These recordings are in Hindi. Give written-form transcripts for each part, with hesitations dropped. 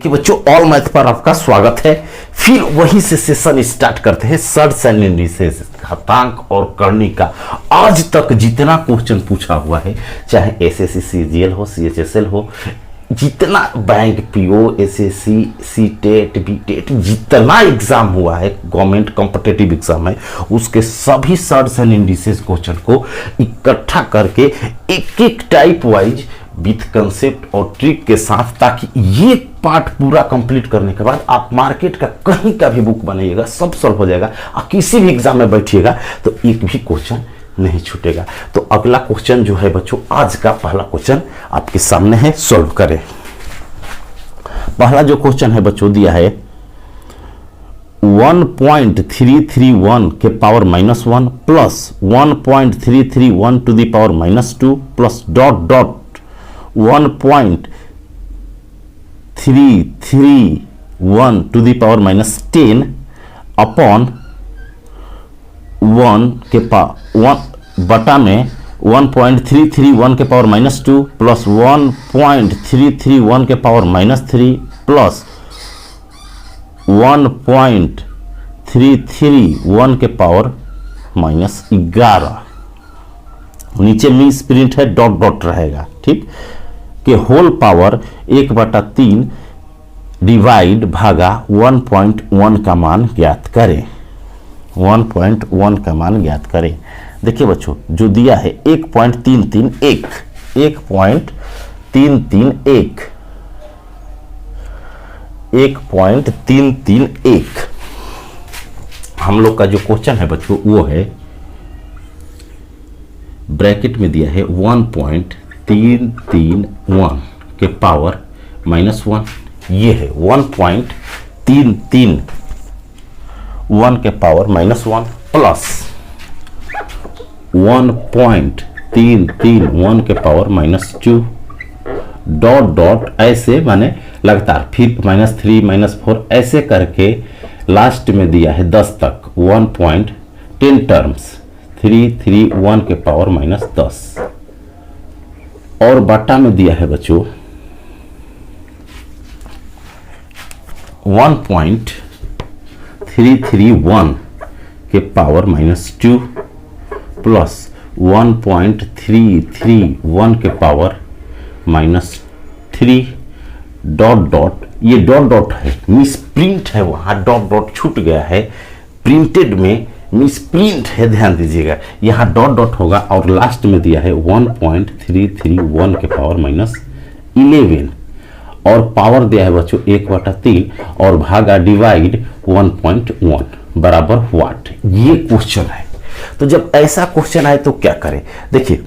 कि बच्चों ऑल मैथ पर आपका स्वागत है। फिर वहीं से सेशन स्टार्ट करते हैं सर्च एंड इंडिसेस, घातांक और करनी का। आज तक जितना क्वेश्चन पूछा हुआ है, चाहे एसएससी सीजीएल हो, सीएचएसएल हो, जितना बैंक पीओ, एसएससी, सीटेट, बीटेट, जितना एग्जाम हुआ है, गवर्नमेंट कॉम्पिटिटिव एग्जाम है, उसके सभी सर्च एंड इंडिसेस क्वेश्चन को इकट्ठा करके एक एक टाइप वाइज विथ कंसेप्ट और ट्रिक के साथ, ताकि ये पार्ट पूरा कंप्लीट करने के बाद आप मार्केट का कहीं का भी बुक बनाइएगा, सब सॉल्व हो जाएगा और किसी भी एग्जाम में बैठिएगा तो एक भी क्वेश्चन नहीं छूटेगा। तो अगला क्वेश्चन जो है बच्चों, आज का पहला क्वेश्चन आपके सामने है, सॉल्व करें। पहला जो क्वेश्चन है बच्चों दिया है 1.331 के power -1 plus 1.331 to the power -2 plus dot dot 1.331 to the power -10 upon 1 के पावर बटा में 1.331 के पावर -2 प्लस 1.331 के पावर -3 प्लस 1.331 के पावर -11। नीचे मिस प्रिंट है, डॉट डॉट रहेगा, ठीक, के होल पावर 1/3 डिवाइड भागा 1.1 का मान ज्ञात करें। 1.1 का मान ज्ञात करें। देखिए बच्चों जो दिया है 1.331 1.331 हम लोग का जो क्वेश्चन है बच्चों वो है, ब्रैकेट में दिया है 1.331 के पावर -1। ये है 1.331 के पावर -1 प्लस 1.331 के पावर -2 डॉट डॉट ऐसे माने लगातार, फिर -3 -4 ऐसे करके लास्ट में दिया है 10 तक 1.10 टर्म्स 331 के पावर -10 और बटा में दिया है बच्चों 1.331 के पावर -2 प्लस 1.331 के पावर -3 डॉट डॉट, ये डॉट डॉट है, मिस प्रिंट है, वहां डॉट डॉट छूट गया है, प्रिंटेड में मिस प्रिंट है, ध्यान दीजिएगा, यहाँ डॉट डॉट होगा और लास्ट में दिया है 1.331 के पावर -11 और पावर दिया है बच्चों 1/3 और भागा डिवाइड 1.1 बराबर वाट। ये क्वेश्चन है। तो जब ऐसा क्वेश्चन आए तो क्या करें, देखिए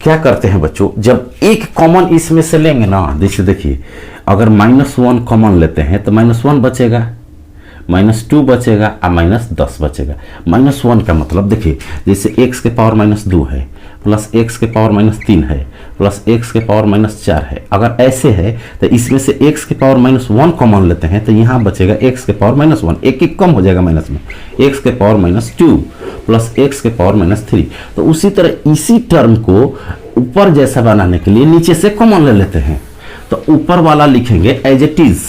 क्या करते हैं बच्चों, जब एक कॉमन इसमें से लेंगे ना, जैसे देखिए अगर -1 कॉमन लेते हैं तो -1 बचेगा, -2 बचेगा और -10 बचेगा। -1 का मतलब देखिए जैसे x के पावर -2 है प्लस x के पावर -3 है प्लस x के पावर -4 है। अगर ऐसे है तो इसमें से x के पावर -1 कॉमन लेते हैं तो यहाँ बचेगा x के पावर -1, एक कम हो जाएगा माइनस में, x के पावर -2 प्लस x के पावर -3। तो उसी तरह इसी टर्म को ऊपर जैसा बनाने के लिए नीचे से कॉमन ले लेते हैं। तो ऊपर वाला लिखेंगे एज इट इज,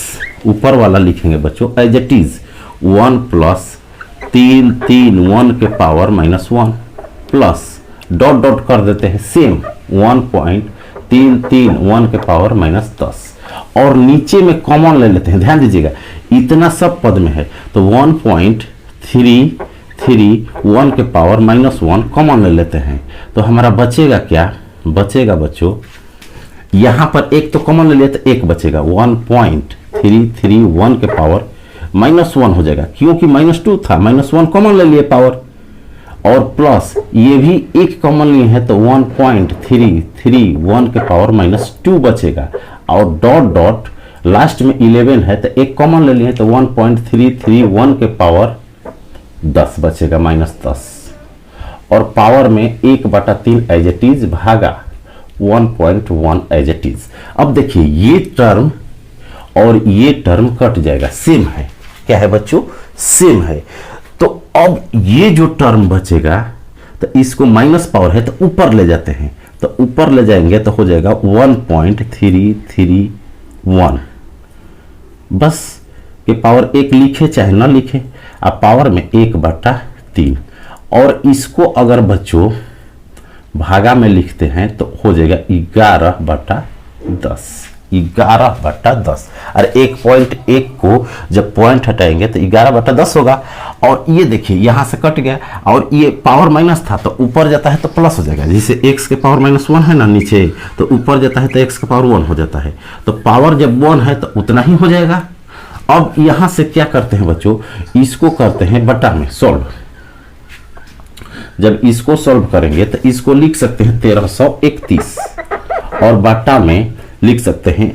ऊपर वाला लिखेंगे बच्चों एज इट इज 1 प्लस 331 के पावर -1 प्लस डॉट डॉट कर देते हैं सेम 1.331 के पावर -10 और नीचे में कॉमन ले लेते हैं। ध्यान दीजिएगा इतना सब पद में है तो 1.331 के पावर -1 कॉमन ले लेते हैं। तो हमारा बचेगा क्या, बचेगा बच्चों यहां पर एक तो कॉमन ले लिया तो एक बचेगा 1.331 के पावर -1 हो जाएगा, क्योंकि -2 था, -1 कॉमन ले लिए पावर और प्लस ये भी एक कॉमन लिए है तो 1.331 के पावर -2 बचेगा और डॉट डॉट लास्ट में 11 है तो एक कॉमन ले लिए तो 1.331 के पावर 10 बचेगा -10 और पावर में 1/3 एज इट इज भागा 1.1 एज इट इज। अब देखिए ये टर्म और ये टर्म कट जाएगा, सेम है, क्या है बच्चों, सेम है। तो अब ये जो टर्म बचेगा तो इसको माइनस पावर है तो ऊपर ले जाते हैं, तो ऊपर ले जाएंगे तो हो जाएगा 1.331 1, बस कि पावर 1 लिखे चाहे ना लिखे, अब पावर में 1/3। और इसको अगर बच्चों भागा में लिखते हैं तो हो जाएगा 11/10, 11/10। और 1.1 को जब पॉइंट हटाएंगे तो 11/10 होगा। और ये देखिए यहाँ से कट गया और ये पावर माइनस था तो ऊपर जाता है तो प्लस हो जाएगा। जैसे x के पावर -1 है ना नीचे, तो ऊपर जाता है तो x का पावर 1 हो जाता है। तो पावर जब 1 है तो उतना ही हो जाएगा। अब यहाँ से क्या करते हैं बच्चों, इसको करते हैं बटा में सॉल्व। जब इसको सॉल्व करेंगे तो इसको लिख सकते हैं 1331 और बटा में लिख सकते हैं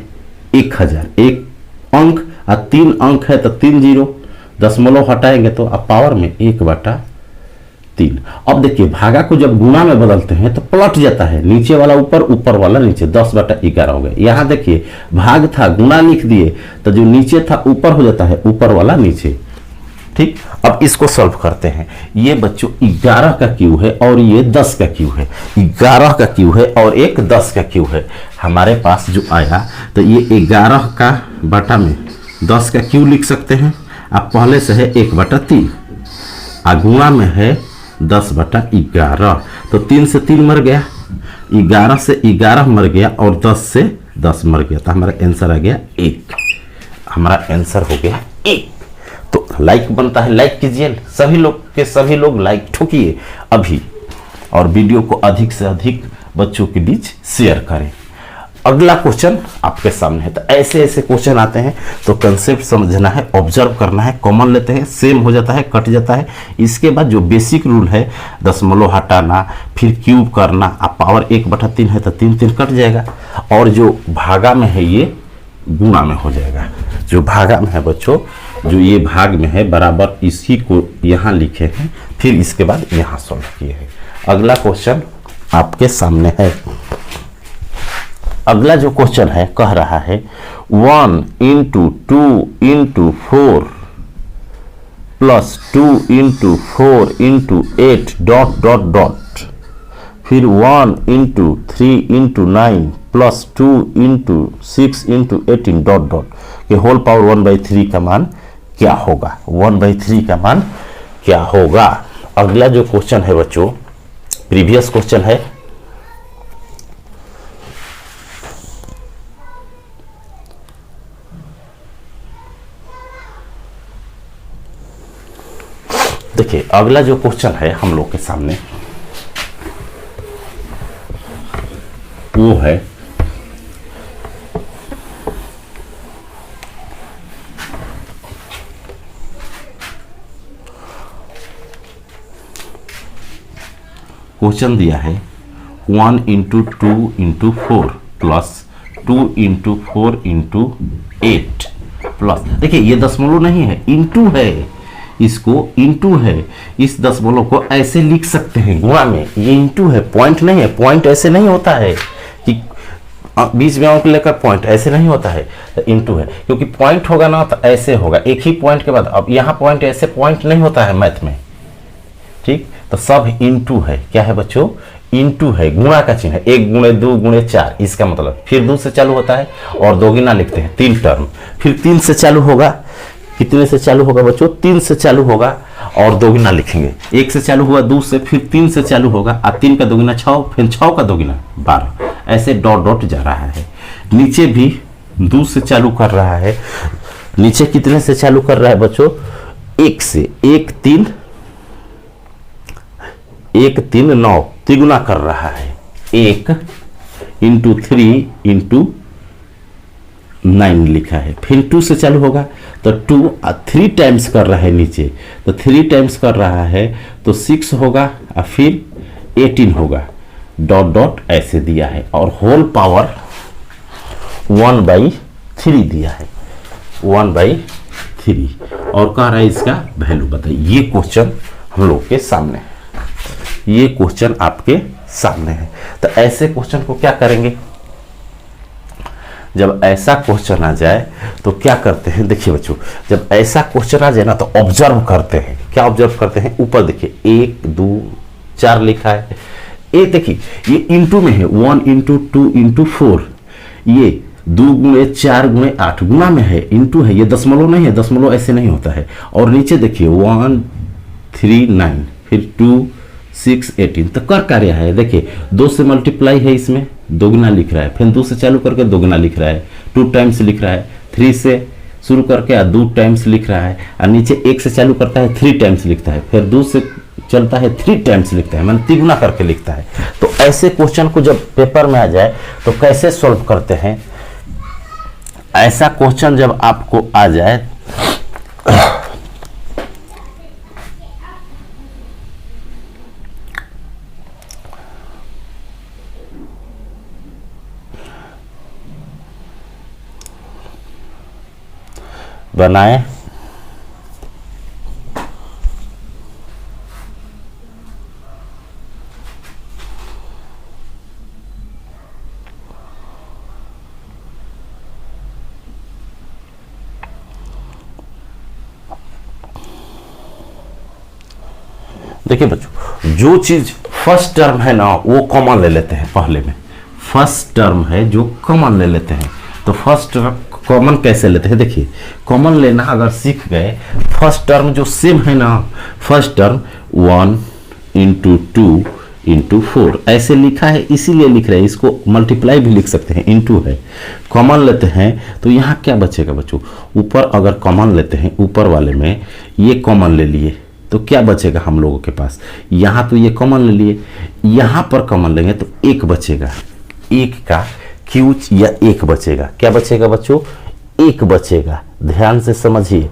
1000। एक अंक और 3 अंक है तो 3 जीरो, दशमलव हटाएंगे तो अब पावर में 1/3। अब देखिए भागा को जब गुणा में बदलते हैं तो पलट जाता है, नीचे वाला ऊपर, ऊपर वाला नीचे, 10/11 हो गया। यहाँ देखिए भाग था गुणा लिख दिए तो जो नीचे था ऊपर हो जाता है, ऊपर वाला नीचे। ठीक, अब इसको सॉल्व करते हैं। ये बच्चों 11 का क्यू है और ये 10 का क्यू है। 11 का क्यू है और एक 10 का क्यू है। हमारे पास जो आया तो ये 11 का बटा में 10 का क्यू लिख सकते हैं। अब पहले से है 1/3, गुणा में है 10/11, तो 3 से 3 मर गया, 11 से 11 मर गया और 10 से 10 मर गया। तो हमारा आंसर आ गया 1। हमारा आंसर हो गया 1। तो लाइक बनता है, लाइक कीजिए, सभी लोग के सभी लोग लाइक ठोकिए अभी, और वीडियो को अधिक से अधिक बच्चों के बीच शेयर करें। अगला क्वेश्चन आपके सामने है। तो ऐसे ऐसे क्वेश्चन आते हैं तो कंसेप्ट समझना है, ऑब्जर्व करना है, कॉमन लेते हैं, सेम हो जाता है, कट जाता है। इसके बाद जो बेसिक रूल है, दशमलव हटाना, फिर क्यूब करना, अब पावर 1/3 है तो 3 कट जाएगा, और जो भागा में है ये गुणा में हो जाएगा। जो भागा में है बच्चों, जो ये भाग में है बराबर इसी को यहाँ लिखे हैं, फिर इसके बाद यहाँ सॉल्व किए हैं। अगला क्वेश्चन आपके सामने है। अगला जो क्वेश्चन है कह रहा है 1 × 2 × 4 प्लस 2 × 4 × 8 डॉट डॉट डॉट, फिर 1 × 3 × 9 प्लस 2 × 6 × 18 डॉट डॉट के होल पावर 1/3 का मान क्या होगा। 1/3 का मान क्या होगा। अगला जो क्वेश्चन है बच्चों, प्रीवियस क्वेश्चन है। देखिए अगला जो क्वेश्चन है हम लोग के सामने वो है क्वेश्चन दिया है 1 × 2 × 4 प्लस 2 × 4 × 8 प्लस, देखिए ये दशमलव नहीं है, इंटू है, इसको इंटू है। इस दशमलव को ऐसे लिख सकते हैं गुणा में, ये इंटू है, पॉइंट नहीं है। पॉइंट ऐसे नहीं होता है कि बीच में अंक लेकर पॉइंट, ऐसे नहीं होता है, तो इंटू है। क्योंकि पॉइंट होगा ना तो ऐसे होगा, एक ही पॉइंट के बाद। अब यहाँ पॉइंट, ऐसे पॉइंट नहीं होता है मैथ में, ठीक। तो सब इंटू है। क्या है बच्चों, इंटू है, गुणा का चिन्ह है। 1 × 2 × 4, इसका मतलब फिर 2 से चालू होता है और दोगुना लिखते हैं, 3 टर्म, फिर 3 से चालू होगा। कितने से चालू होगा बच्चों, 3 से चालू होगा और दोगुना लिखेंगे। 1 से चालू हुआ, 2 से, फिर 3 से चालू होगा, और 3 का दोगुना 6, फिर 6 का दोगुना 12, ऐसे डॉट डॉट जा रहा है। नीचे भी 2 से चालू कर रहा है। नीचे कितने से चालू कर रहा है बच्चों, 1 से, 1 3 9 तिगुना कर रहा है। 1 × 3 × 9 लिखा है। फिर 2 से चालू होगा तो 2 3 टाइम्स कर रहा है नीचे, तो 3 टाइम्स कर रहा है तो 6 होगा और फिर 18 होगा, डॉट डॉट ऐसे दिया है। और होल पावर 1/3 दिया है, 1/3, और कह रहा है इसका वैल्यू बताइए। ये क्वेश्चन हम लोग के सामने है, ये क्वेश्चन आपके सामने है। तो ऐसे क्वेश्चन को क्या करेंगे, जब ऐसा क्वेश्चन आ जाए तो क्या करते हैं, देखिए बच्चों, जब ऐसा क्वेश्चन आ जाए ना तो ऑब्जर्व करते हैं। क्या ऑब्जर्व करते हैं, ऊपर देखिए 1 2 4 लिखा है। ये देखिए ये इंटू में है, 1 × 2 × 4, ये 2 गुणे 4 गुणे 8 गुणा में है, इंटू है, ये दशमलव नहीं है, दशमलव ऐसे नहीं होता है। और नीचे देखिए 1 3 9 फिर 2 6 18, तो कर कार्य है। देखिए 2 से मल्टीप्लाई है, इसमें दोगुना लिख रहा है, फिर 2 से चालू करके दोगुना लिख रहा है, 2 टाइम्स लिख रहा है, 3 से शुरू करके 2 टाइम्स लिख रहा है, और नीचे 1 से चालू करता है 3 टाइम्स लिखता है, फिर 2 से चलता है 3 टाइम्स लिखता है, मतलब तिगुना करके लिखता है। तो ऐसे क्वेश्चन को जब पेपर में आ जाए तो कैसे सॉल्व करते हैं, ऐसा क्वेश्चन जब आपको आ जाए बनाए, देखिए बच्चों, जो चीज फर्स्ट टर्म है ना वो कॉमन ले लेते हैं पहले में। फर्स्ट टर्म है जो कॉमन ले लेते हैं, तो फर्स्ट टर्म कॉमन कैसे लेते हैं, देखिए कॉमन लेना अगर सीख गए, फर्स्ट टर्म जो सेम है ना, फर्स्ट टर्म 1 इंटू 2 इंटू 4 ऐसे लिखा है, इसीलिए लिख रहे हैं, इसको मल्टीप्लाई भी लिख सकते हैं, इंटू है। कॉमन लेते हैं तो यहाँ क्या बचेगा बच्चों, ऊपर अगर कॉमन लेते हैं, ऊपर वाले में ये कॉमन ले लिए तो क्या बचेगा हम लोगों के पास, यहाँ तो ये कॉमन ले लिए, यहाँ पर कॉमन लेंगे तो 1 बचेगा, 1 का क्यूब या 1 बचेगा। क्या बचेगा बच्चों, 1 बचेगा, ध्यान से समझिए,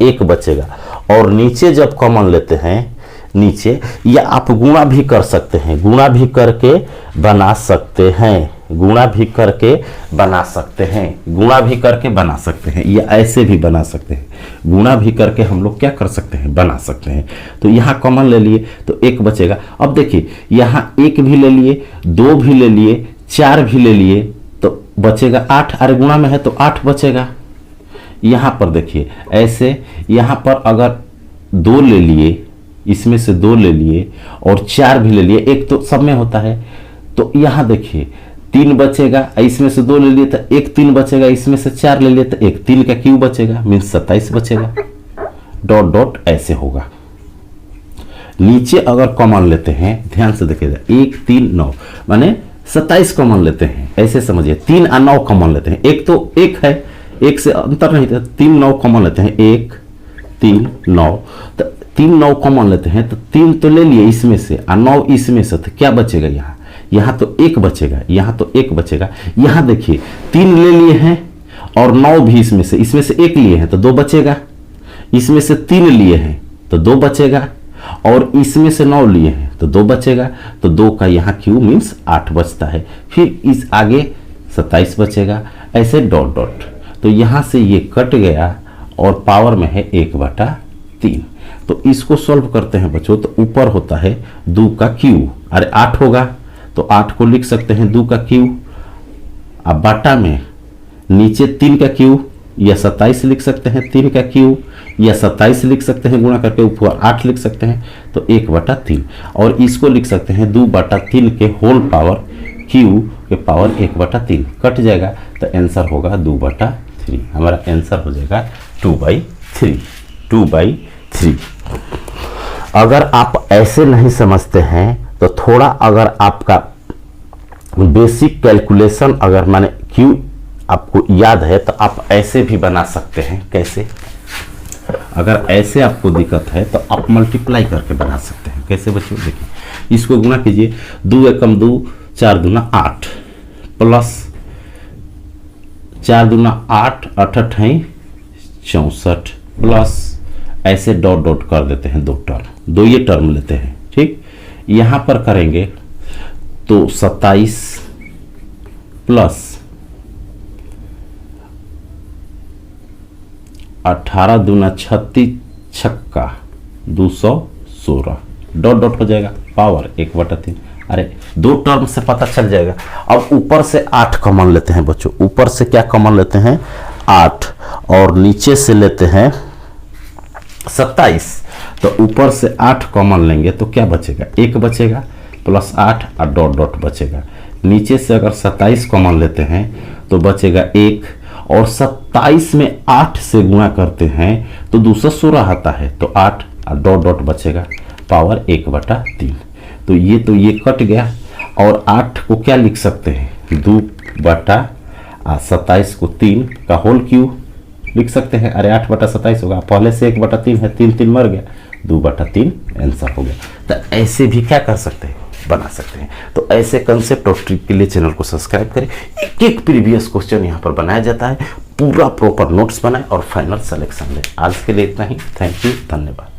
1 बचेगा। और नीचे जब कॉमन लेते हैं, नीचे या आप गुणा भी कर सकते हैं, गुणा भी करके बना सकते हैं, गुणा भी करके बना सकते हैं, गुणा भी करके बना सकते हैं, या ऐसे भी बना सकते हैं, गुणा भी करके हम लोग क्या कर सकते हैं, बना सकते हैं। तो यहाँ कॉमन ले लिए तो 1 बचेगा। अब देखिए यहाँ 1 भी ले लिए, 2 भी ले लिए, 4 भी ले लिए, तो बचेगा 8, अरे गुणा में है तो 8 बचेगा। यहाँ पर देखिए ऐसे, यहाँ पर अगर 2 ले लिए, इसमें से 2 ले लिए और 4 भी ले लिए, 1 तो सब में होता है, तो यहाँ देखिए 3 बचेगा, इसमें से 2 ले लिए तो 1 3 बचेगा, इसमें से 4 ले लिए तो 1 3 का क्यूब बचेगा, मीन्स 27 बचेगा। डॉट डॉट ऐसे होगा। नीचे अगर कॉमन लेते हैं, ध्यान से देखिएगा, 1 3 9 माने 27 कॉमन लेते हैं, ऐसे समझिए। 3 और 9 कॉमन लेते हैं, 1 तो 1 है, 1 से अंतर नहीं था, 3 9 कॉमन लेते हैं, 1 3 9, तो 3 9 कॉमन लेते हैं तो 3 तो ले लिए इसमें से और 9 इसमें से, तो क्या बचेगा यहाँ, यहाँ तो 1 बचेगा, यहाँ तो 1 बचेगा। यहाँ देखिए 3 ले लिए हैं और 9 भी इसमें से 1 लिए हैं तो 2 बचेगा, इसमें से 3 लिए हैं तो 2 बचेगा, और इसमें से 9 लिए हैं तो 2 बचेगा, तो 2 का यहाँ क्यूब मीन्स 8 बचता है। फिर इस आगे 27 बचेगा, ऐसे डॉट डॉट। तो यहाँ से ये कट गया और पावर में है 1/3। तो इसको सॉल्व करते हैं बच्चों, तो ऊपर होता है 2 का क्यूब, अरे 8 होगा तो 8 को लिख सकते हैं 2 का क्यूब, अब बाटा में नीचे 3 का क्यूब या 27 लिख सकते हैं, 3 का क्यूब या 27 लिख सकते हैं, गुणा करके ऊपर 8 लिख सकते हैं, तो 1/3। और इसको लिख सकते हैं 2/3 के होल पावर, क्यूब के पावर 1/3 कट जाएगा, तो आंसर होगा 2/3। हमारा आंसर हो जाएगा 2/3, 2/3। अगर आप ऐसे नहीं समझते हैं तो थोड़ा अगर आपका बेसिक कैलकुलेशन अगर माने क्यू आपको याद है तो आप ऐसे भी बना सकते हैं। कैसे, अगर ऐसे आपको दिक्कत है तो आप मल्टीप्लाई करके बना सकते हैं। कैसे बच्चों, देखिए इसको गुणा कीजिए, 2 एकम 2, 4 दूना 8 प्लस 4 दूना 8, 8 अठाई 64 प्लस ऐसे डॉट डॉट कर देते हैं, 2 टर्म, 2 ये टर्म लेते हैं। ठीक, यहां पर करेंगे तो 27 प्लस 18 दूना 36 छक्का 216 डॉट डॉट हो जाएगा, पावर 1/3। अरे 2 टर्म से पता चल जाएगा। अब ऊपर से 8 कॉमन लेते हैं बच्चों, ऊपर से क्या कॉमन लेते हैं 8 और नीचे से लेते हैं 27, तो ऊपर से 8 कॉमन लेंगे तो क्या बचेगा, 1 बचेगा प्लस 8 और डॉट डॉट बचेगा। नीचे से अगर 27 कॉमन लेते हैं तो बचेगा 1, और 27 में 8 से गुणा करते हैं तो 216 आता है, तो 8 और डॉट डॉट बचेगा, पावर 1/3। तो ये कट गया, और 8 को क्या लिख सकते हैं, 2/27 को 3 का होल क्यूब लिख सकते हैं। अरे 8/27 होगा, पहले से 1/3 है, 3 मर गया, 2/3 आंसर हो गया। तो ऐसे भी क्या कर सकते हैं, बना सकते हैं। तो ऐसे कंसेप्ट और ट्रिक के लिए चैनल को सब्सक्राइब करें। एक प्रीवियस क्वेश्चन यहाँ पर बनाया जाता है, पूरा प्रॉपर नोट्स बनाए और फाइनल सिलेक्शन ले। आज के लिए इतना ही। थैंक यू, धन्यवाद।